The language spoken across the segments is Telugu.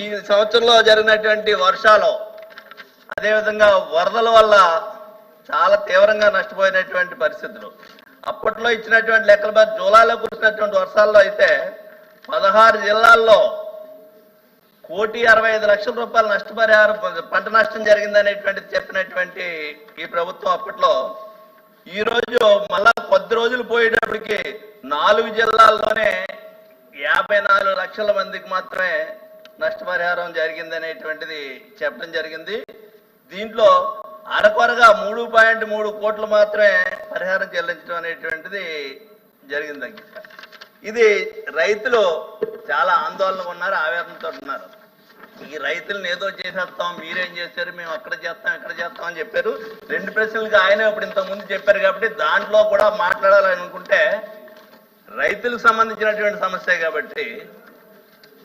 ఈ సంవత్సరంలో జరిగినటువంటి వర్షాలు అదేవిధంగా వరదల వల్ల చాలా తీవ్రంగా నష్టపోయినటువంటి పరిస్థితులు. అప్పట్లో ఇచ్చినటువంటి లెక్కల జూలైలో కురిసినటువంటి వర్షాల్లో అయితే 16 జిల్లాల్లో 1,65,00,000 రూపాయల నష్టపరిహారం పంట నష్టం జరిగిందనేటువంటిది చెప్పినటువంటి ఈ ప్రభుత్వం అప్పట్లో ఈ రోజు మళ్ళా కొద్ది రోజులు పోయేటప్పటికి 4 జిల్లాల్లోనే 54 లక్షల మందికి మాత్రమే నష్టపరిహారం జరిగిందనేటువంటిది చెప్పడం జరిగింది. దీంట్లో అరకొరగా 3.3 కోట్లు మాత్రమే పరిహారం చెల్లించడం అనేటువంటిది జరిగింది. ఇది రైతులు చాలా ఆందోళనగా ఉన్నారు, ఆవేదనతో ఉన్నారు. ఈ రైతులను ఏదో చేసేస్తాం, మీరేం చేశారు, మేము అక్కడ చేస్తాం ఇక్కడ చేస్తాం అని చెప్పారు. 2 ప్రశ్నలకు ఆయన ఇప్పుడు ఇంతకుముందు చెప్పారు కాబట్టి దాంట్లో కూడా మాట్లాడాలనుకుంటే రైతులకు సంబంధించినటువంటి సమస్య కాబట్టి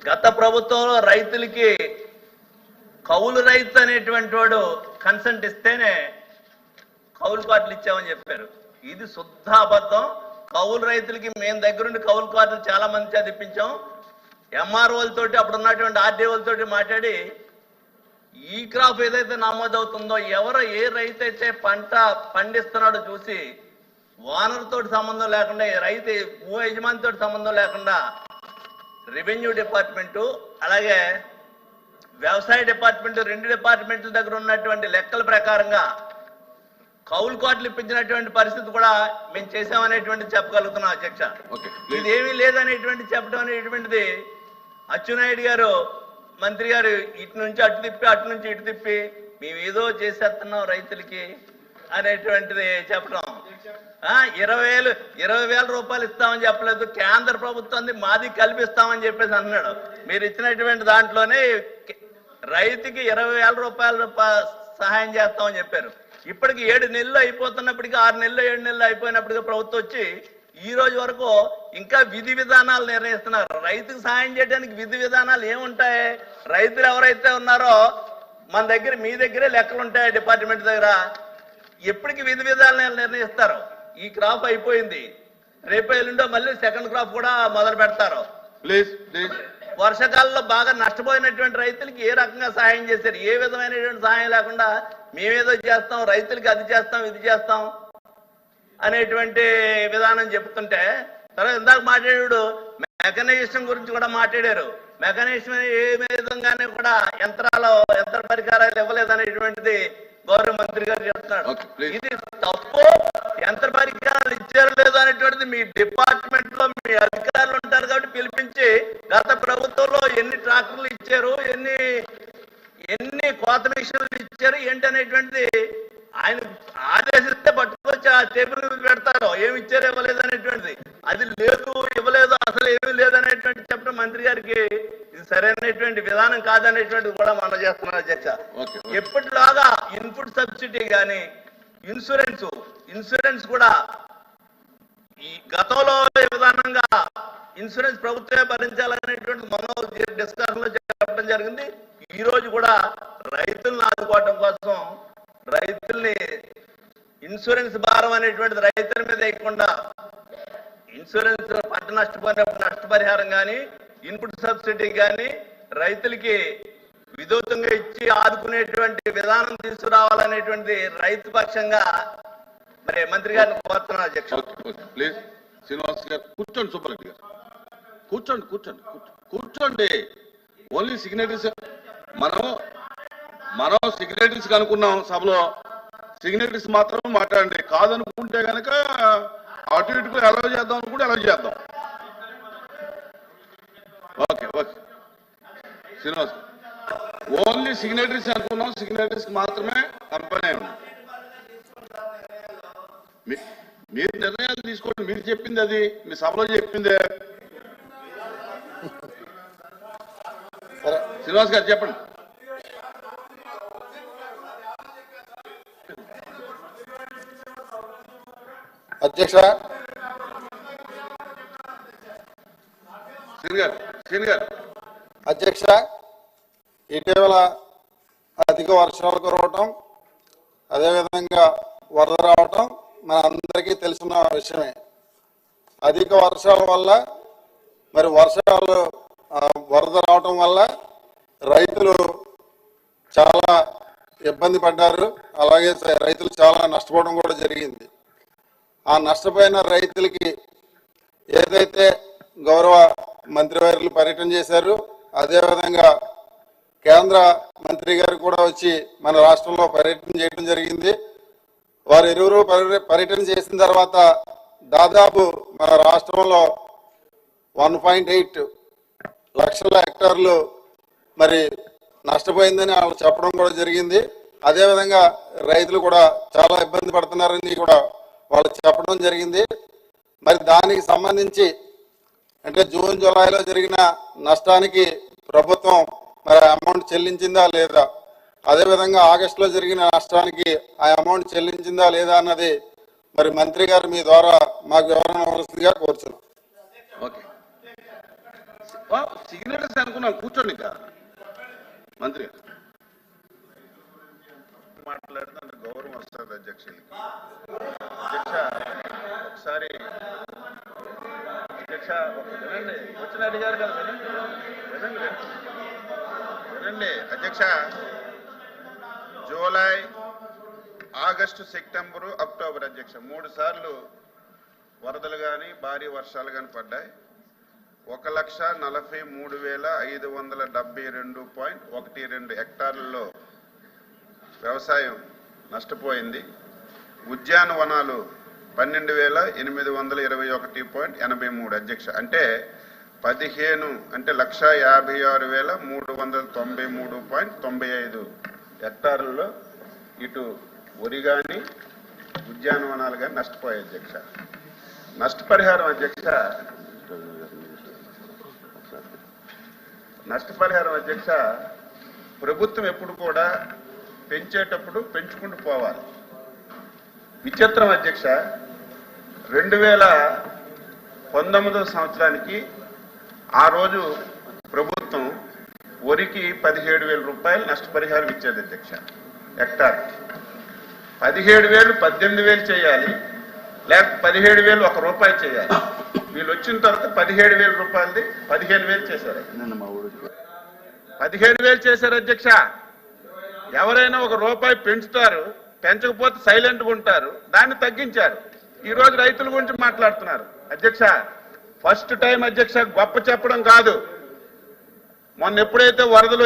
గత ప్రభుత్వంలో రైతులకి కౌలు రైతు అనేటువంటి వాడు కన్సెంట్ ఇస్తేనే కౌలు కార్డులు ఇచ్చామని చెప్పారు. ఇది శుద్ధ అబద్ధం. కౌలు రైతులకి మేము దగ్గరుండి కౌలు కార్డులు చాలా మంది చదివించాం. ఎంఆర్ఓలతోటి అప్పుడు ఉన్నటువంటి ఆర్డీఓలతోటి మాట్లాడి ఈ క్రాప్ ఏదైతే నమోదవుతుందో ఎవరో ఏ రైతు అయితే పంట పండిస్తున్నాడో చూసి ఓనర్ తోటి సంబంధం లేకుండా రైతు భూ యజమానితో సంబంధం లేకుండా రెవెన్యూ డిపార్ట్మెంటు అలాగే వ్యవసాయ డిపార్ట్మెంట్ 2 డిపార్ట్మెంట్ల దగ్గర ఉన్నటువంటి లెక్కల ప్రకారంగా కౌలు కార్డులు ఇప్పించినటువంటి పరిస్థితి కూడా మేము చేసామనేటువంటి చెప్పగలుగుతున్నాం అధ్యక్ష. ఇదేమీ లేదనేటువంటి చెప్పడం అనేటువంటిది అచ్చెన్నాయుడు గారు మంత్రి గారు ఇటు నుంచి అటు తిప్పి అటు నుంచి ఇటు తిప్పి మేము ఏదో చేసేస్తున్నాం రైతులకి అనేటువంటిది చెప్పడం. 20,000 రూపాయలు ఇస్తామని చెప్పలేదు. కేంద్ర ప్రభుత్వం మాది కల్పిస్తామని చెప్పేసి అన్నాడు. మీరు ఇచ్చినటువంటి దాంట్లోనే రైతుకి 20,000 రూపాయలు సహాయం చేస్తామని చెప్పారు. ఇప్పటికి 7 నెలలు అయిపోతున్నప్పటికీ 6 నెలలు 7 నెలలు అయిపోయినప్పటికీ ప్రభుత్వం వచ్చి ఈ రోజు వరకు ఇంకా విధి విధానాలు నిర్ణయిస్తున్నారు. రైతుకు సహాయం చేయడానికి విధి విధానాలు ఏముంటాయి? రైతులు ఎవరైతే ఉన్నారో మన దగ్గర మీ దగ్గరే లెక్కలు ఉంటాయి డిపార్ట్మెంట్ దగ్గర. ఎప్పటికి విధి విధానాలు నిర్ణయిస్తారు. ఈ క్రాప్ అయిపోయింది, రేపు ఎల్లుండో మళ్ళీ సెకండ్ క్రాప్ కూడా మొదలు పెడతారు. వర్షాకాలంలో బాగా నష్టపోయినటువంటి రైతులకి ఏ రకంగా సహాయం చేశారు? ఏ విధమైనటువంటి సహాయం లేకుండా మేమేదో చేస్తాం, రైతులకి అది చేస్తాం ఇది చేస్తాం అనేటువంటి విధానం చెప్తుంటే తర్వాత ఇందాక మాట్లాడాడు మెకనైజేషన్ గురించి కూడా మాట్లాడారు. మెకనైజేషన్ ఏ విధంగానే కూడా యంత్ర పరికరాలు ఇవ్వలేదనేటువంటిది గౌరవ మంత్రి గారు చెప్తున్నాడు. ఇది తప్పు. యంత్ర పరికరాలు ఇచ్చారు లేదు అనేటువంటిది మీ డిపార్ట్మెంట్ లో మీ అధికారులు ఉంటారు కాబట్టి పిలిపించి గత ప్రభుత్వంలో ఎన్ని ట్రాక్టర్లు ఇచ్చారు, ఎన్ని కోత మిషన్లు ఇచ్చారు ఏంటి అనేటువంటిది ఆయన ఆదేశిస్తే పట్టుకొచ్చి ఆ టేబుల్ పెడతారు. ఏమి ఇచ్చారు ఇవ్వలేదు అనేటువంటిది. అది లేదు ఇవ్వలేదు అసలు ఏమీ లేదనేటువంటి చెప్పడం మంత్రి గారికి ఇది సరైనటువంటి విధానం కాదనేటువంటిది కూడా మనం చేస్తున్నాం అధ్యక్ష. ఎప్పటిలాగా ఇన్పుట్ సబ్సిడీ కానీ ఇన్సూరెన్స్ కూడా ఈ గతంలో విధానంగా ఇన్సూరెన్స్ ప్రభుత్వమే భరించాలనేటువంటి మనం డిస్కషన్ లో చెప్పడం జరిగింది. ఈ రోజు కూడా రైతులను ఆదుకోవడం కోసం రైతుల్ని ఇన్సూరెన్స్ భారం అనేటువంటిది రైతుల మీద వేయకుండా ఇన్సూరెన్స్ పంట నష్టపోయినప్పుడు నష్టపరిహారం కానీ ఇన్పుట్ సబ్సిడీ కానీ రైతులకి విధూతంగా ఇచ్చి ఆదుకునేటువంటి విధానం తీసుకురావాలనేటువంటి రైతు పక్షంగా మరి మంత్రి గారిని కోరుతున్నాను అధ్యక్ష. ప్లీజ్ శ్రీనివాస్ గారు కూర్చోండి, సుబ్బరెడ్డి గారు కూర్చోండి. ఓన్లీ సిగ్నేటరీస్ మనం సిగ్నేటరీస్ అనుకున్నాం సభలో. సిగ్నేటరీస్ మాత్రం మాట్లాడండి. కాదనుకుంటే కనుక అటు ఇటుకు అలౌ చేద్దాం అనుకుంటే అలౌ చేద్దాం. ఓకే శ్రీనివాస్ ఓన్లీ సిగ్నేటరీస్ అనుకున్నాం. సిగ్నేటరీస్ మాత్రమే కంపెనీ ఉంది. మీరు నిర్ణయాలు తీసుకోండి. మీరు చెప్పింది అది మీ సభలో చెప్పిందే. శ్రీనివాస్ గారు చెప్పండి. అధ్యక్ష అధ్యక్ష ఇటీవల అధిక వర్షాలు కురవటం అదేవిధంగా వరద రావటం మన అందరికీ తెలిసిన విషయమే. అధిక వర్షాల వల్ల మరి వరద రావటం వల్ల రైతులు చాలా ఇబ్బంది పడ్డారు. అలాగే రైతులు చాలా నష్టపోవడం కూడా జరిగింది. ఆ నష్టపోయిన రైతులకి ఏదైతే గౌరవ మంత్రివర్యులు పర్యటన చేశారు, అదేవిధంగా కేంద్ర మంత్రి గారు కూడా వచ్చి మన రాష్ట్రంలో పర్యటన చేయడం జరిగింది. వారు ఇరువురు పర్యటన చేసిన తర్వాత దాదాపు మన రాష్ట్రంలో 1.8 లక్షల హెక్టార్లు మరి నష్టపోయిందని వాళ్ళు చెప్పడం కూడా జరిగింది. అదేవిధంగా రైతులు కూడా చాలా ఇబ్బంది పడుతున్నారని కూడా వాళ్ళు చెప్పడం జరిగింది. మరి దానికి సంబంధించి అంటే జూన్ జూలైలో జరిగిన నష్టానికి ప్రభుత్వం మరి అమౌంట్ చెల్లించిందా లేదా, అదేవిధంగా ఆగస్టులో జరిగిన నష్టానికి ఆ అమౌంట్ చెల్లించిందా లేదా అన్నది మరి మంత్రి గారు మీ ద్వారా మాకు వివరణ ఇవ్వాల్సిందిగా కోరుచున్నాం. ఓకే, సిగ్నేటర్స్ అనుకున్నాం, కూర్చోండి ఇంకా మంత్రి మాట్లాడుతున్న గౌరవం వస్తుంది అధ్యక్షులకి. అధ్యక్ష ఒకసారి అధ్యక్ష వినండి, వచ్చిన అడిగారు కదా, వినండి వినండి వినండి అధ్యక్ష. జూలై, ఆగస్టు, సెప్టెంబరు, అక్టోబర్ అధ్యక్ష 3 సార్లు వరదలు కానీ భారీ వర్షాలు కానీ పడ్డాయి. 1,43,572.12 హెక్టార్లలో వ్యవసాయం నష్టపోయింది. ఉద్యానవనాలు 12,821.83 అధ్యక్ష. అంటే 1,56,393.95 హెక్టార్లలో ఇటు వరి కానీ ఉద్యానవనాలు కానీ నష్టపోయాయి అధ్యక్ష. నష్టపరిహారం అధ్యక్ష ప్రభుత్వం ఎప్పుడు కూడా పెంచేటప్పుడు పెంచుకుంటూ పోవాలి. విచిత్రం అధ్యక్ష, 2019 సంవత్సరానికి ఆ రోజు ప్రభుత్వం వరికి 17,000 రూపాయలు నష్టపరిహారం ఇచ్చేది అధ్యక్ష. హెక్టార్ 17,000 18,000 చేయాలి, లేకపోతే 17,000 1 రూపాయి చేయాలి. వీళ్ళు వచ్చిన తర్వాత 17,000 రూపాయలది 15,000 చేశారు. 15,000 చేశారు అధ్యక్ష. ఎవరైనా 1 రూపాయి పెంచుతారు, పెంచకపోతే సైలెంట్గా ఉంటారు, దాన్ని తగ్గించారు. ఈ రోజు రైతుల గురించి మాట్లాడుతున్నారు అధ్యక్ష. ఫస్ట్ టైం అధ్యక్ష, గొప్ప చెప్పడం కాదు. మొన్న ఎప్పుడైతే వరదలు